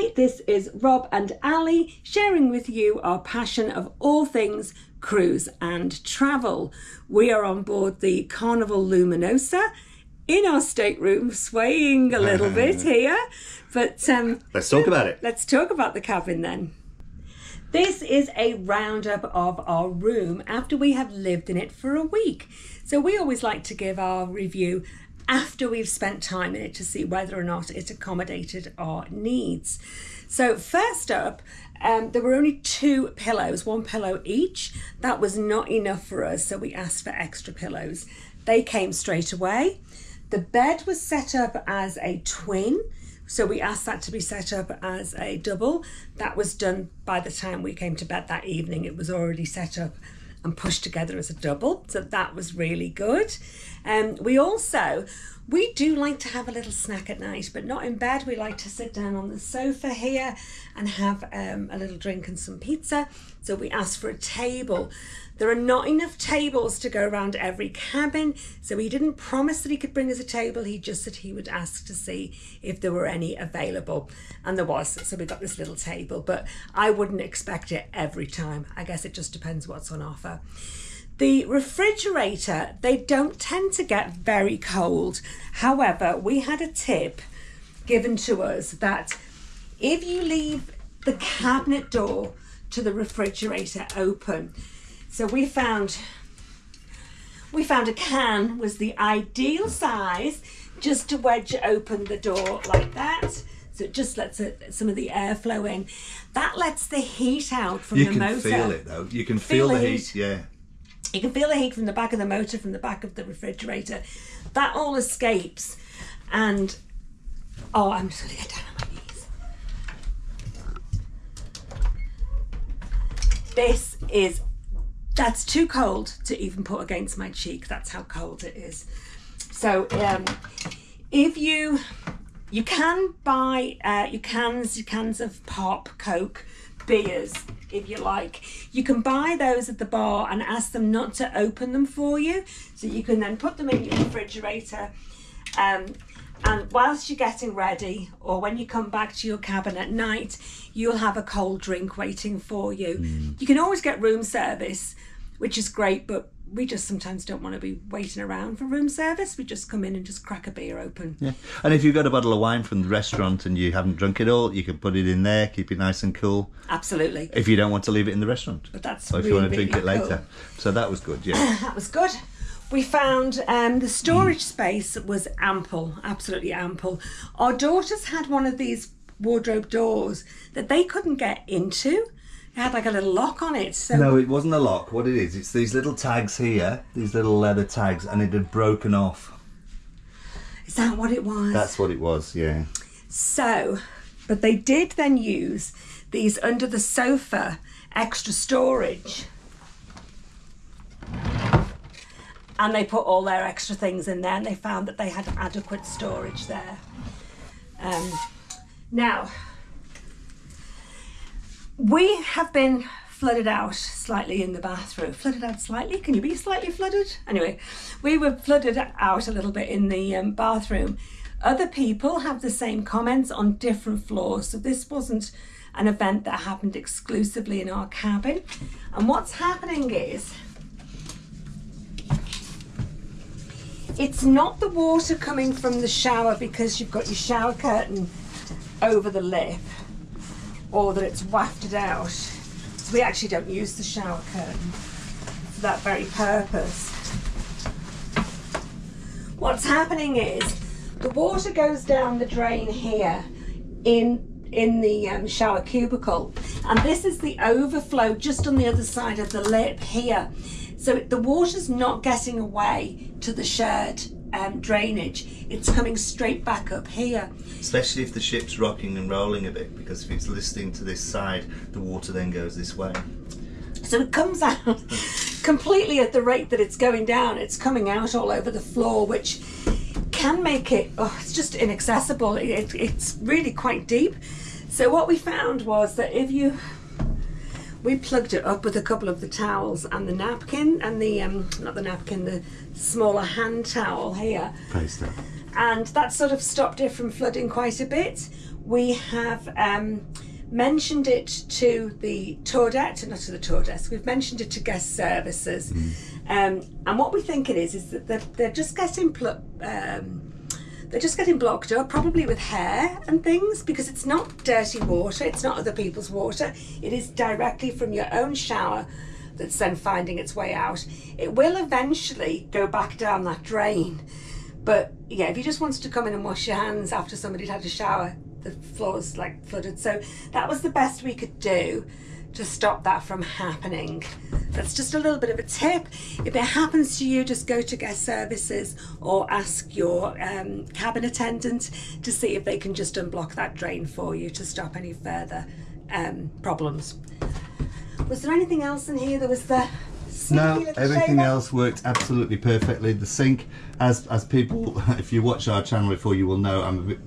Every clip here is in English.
Hi, this is Rob and Ali sharing with you our passion of all things cruise and travel. We are on board the Carnival Luminosa in our stateroom, swaying a little bit here, but let's talk about it. Let's talk about the cabin then. This is a roundup of our room after we have lived in it for a week. So we always like to give our review after we've spent time in it to see whether or not it accommodated our needs. So first up, there were only 2 pillows, 1 pillow each. That was not enough for us, so we asked for extra pillows. They came straight away. The bed was set up as a twin, so we asked that to be set up as a double. That was done by the time we came to bed that evening. It was already set up and pushed together as a double, so that was really good. We do like to have a little snack at night, but not in bed. We like to sit down on the sofa here and have a little drink and some pizza, so we asked for a table. There are not enough tables to go around every cabin, so he didn't promise that he could bring us a table. He just said he would ask to see if there were any available, and there was, so we got this little table, but I wouldn't expect it every time. I guess it just depends what's on offer. The refrigerator, they don't tend to get very cold. However, we had a tip given to us that if you leave the cabinet door to the refrigerator open, so we found a can was the ideal size just to wedge open the door like that. So it just lets some of the airflow in. That lets the heat out from the motor. You can feel it though. You can feel the heat, yeah. You can feel the heat from the back of the motor, from the back of the refrigerator. That all escapes. And, oh, I'm just going to get down on my knees. That's too cold to even put against my cheek. That's how cold it is. So if you can buy your cans of pop, Coke, beers, if you like. You can buy those at the bar and ask them not to open them for you. So you can then put them in your refrigerator and whilst you're getting ready, or when you come back to your cabin at night, you'll have a cold drink waiting for you. You can always get room service, which is great, but we just sometimes don't want to be waiting around for room service. We just come in and just crack a beer open. Yeah, and if you've got a bottle of wine from the restaurant and you haven't drunk it all, you can put it in there, keep it nice and cool. Absolutely. If you don't want to leave it in the restaurant. But that's or if really, you want to drink really it later. cool. So that was good, yeah. That was good. We found the storage space was ample, absolutely ample. Our daughters had one of these wardrobe doors that they couldn't get into. It had like a little lock on it. So no, it wasn't a lock. What it is, it's these little tags here, these little leather tags, and it had broken off. Is that what it was? That's what it was, yeah. So, but they did then use these under the sofa extra storage. And they put all their extra things in there, and they found that they had adequate storage there. Now, we have been flooded out slightly in the bathroom. Flooded out slightly? Can you be slightly flooded? Anyway, we were flooded out a little bit in the bathroom. Other people have the same comments on different floors, so this wasn't an event that happened exclusively in our cabin. And what's happening is, it's not the water coming from the shower because you've got your shower curtain over the lip, or that it's wafted out. So we actually don't use the shower curtain for that very purpose. What's happening is the water goes down the drain here in the shower cubicle, and this is the overflow just on the other side of the lip here. So the water's not getting away to the shared drainage. It's coming straight back up here. Especially if the ship's rocking and rolling a bit, because if it's listing to this side, the water then goes this way. So it comes out completely at the rate that it's going down. It's coming out all over the floor, which can make it, it's just inaccessible. It's really quite deep. So what we found was that we plugged it up with a couple of the towels and the napkin and the, not the napkin, the smaller hand towel here. Paste up. And that sort of stopped it from flooding quite a bit. We have mentioned it to the tour desk, not to the tour desk, we've mentioned it to guest services. And what we think it is that they're just getting blocked up, probably with hair and things, because it's not dirty water, it's not other people's water, it is directly from your own shower that's then finding its way out. It will eventually go back down that drain, but yeah, if you just wanted to come in and wash your hands after somebody'd had a shower, the floor's like flooded. So that was the best we could do to stop that from happening. That's just a little bit of a tip. If it happens to you, just go to guest services or ask your cabin attendant to see if they can just unblock that drain for you to stop any further problems. Was there anything else in here? There was the no, everything else worked absolutely perfectly. The sink, as people, if you watch our channel before, you will know I'm a bit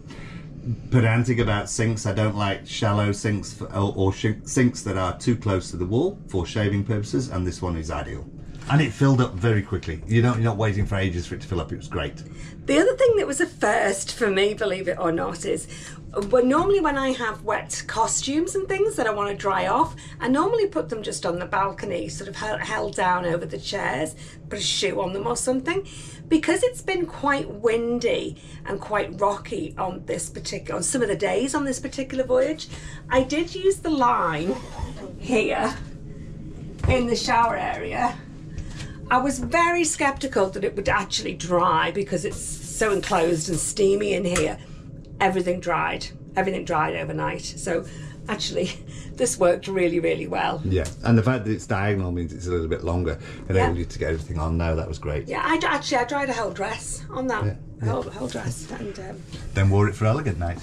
pedantic about sinks. I don't like shallow sinks or sinks that are too close to the wall for shaving purposes, and this one is ideal. And it filled up very quickly. You're not waiting for ages for it to fill up. It was great. The other thing that was a first for me, believe it or not, is normally when I have wet costumes and things that I want to dry off, I normally put them just on the balcony, sort of held down over the chairs, put a shoe on them or something. Because it's been quite windy and quite rocky on some of the days on this particular voyage, I did use the line here in the shower area. I was very skeptical that it would actually dry because it's so enclosed and steamy in here. Everything dried overnight. So actually this worked really, really well. Yeah, and the fact that it's diagonal means it's a little bit longer, enabled you to get everything on. No, that was great. Yeah, I dried a whole dress on that. Yeah. A whole dress. And then wore it for elegant night.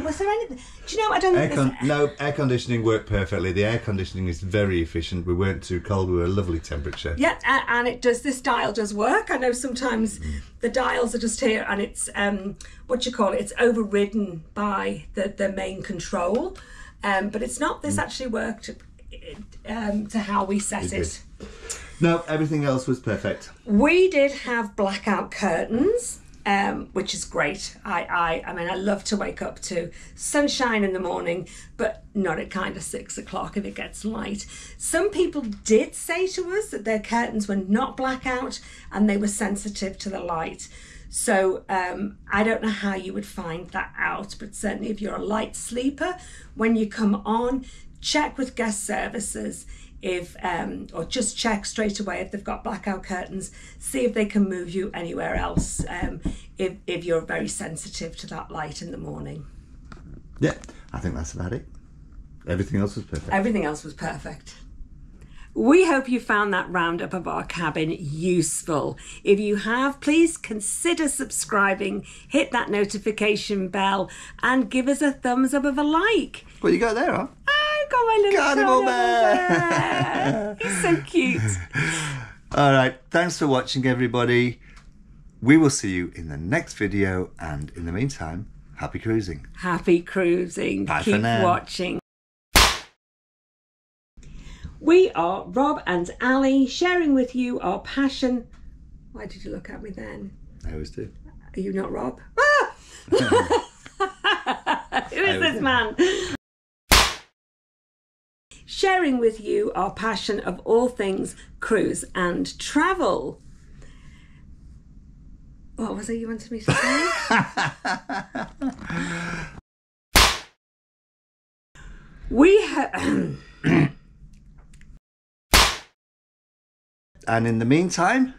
Was there anything? Do you know? I don't think no, air conditioning worked perfectly. The air conditioning is very efficient. We weren't too cold. We were a lovely temperature. Yeah, and it does. This dial does work. I know sometimes the dials are just here, and it's what you call it. It's overridden by the main control, but it's not. This actually worked to how we set it. No, everything else was perfect. We did have blackout curtains. Which is great. I mean, I love to wake up to sunshine in the morning, but not at kind of 6 o'clock if it gets light. Some people did say to us that their curtains were not blackout and they were sensitive to the light. So I don't know how you would find that out, but certainly if you're a light sleeper, when you come on, check with guest services or just check straight away if they've got blackout curtains, see if they can move you anywhere else if you're very sensitive to that light in the morning. Yeah, I think that's about it. Everything else was perfect. Everything else was perfect. We hope you found that roundup of our cabin useful. If you have, please consider subscribing, hit that notification bell, and give us a thumbs up of a like. What you got there, huh? Got my little Carnival bear. He's so cute. All right, thanks for watching, everybody. We will see you in the next video, and in the meantime, happy cruising. Happy cruising. Bye Keep for now. watching. We are Rob and Ali, sharing with you our passion. Why did you look at me then? I always do. Are you not Rob? Ah! Who is this man? Sharing with you our passion of all things cruise and travel. What was it you wanted me to say? We have... And in the meantime...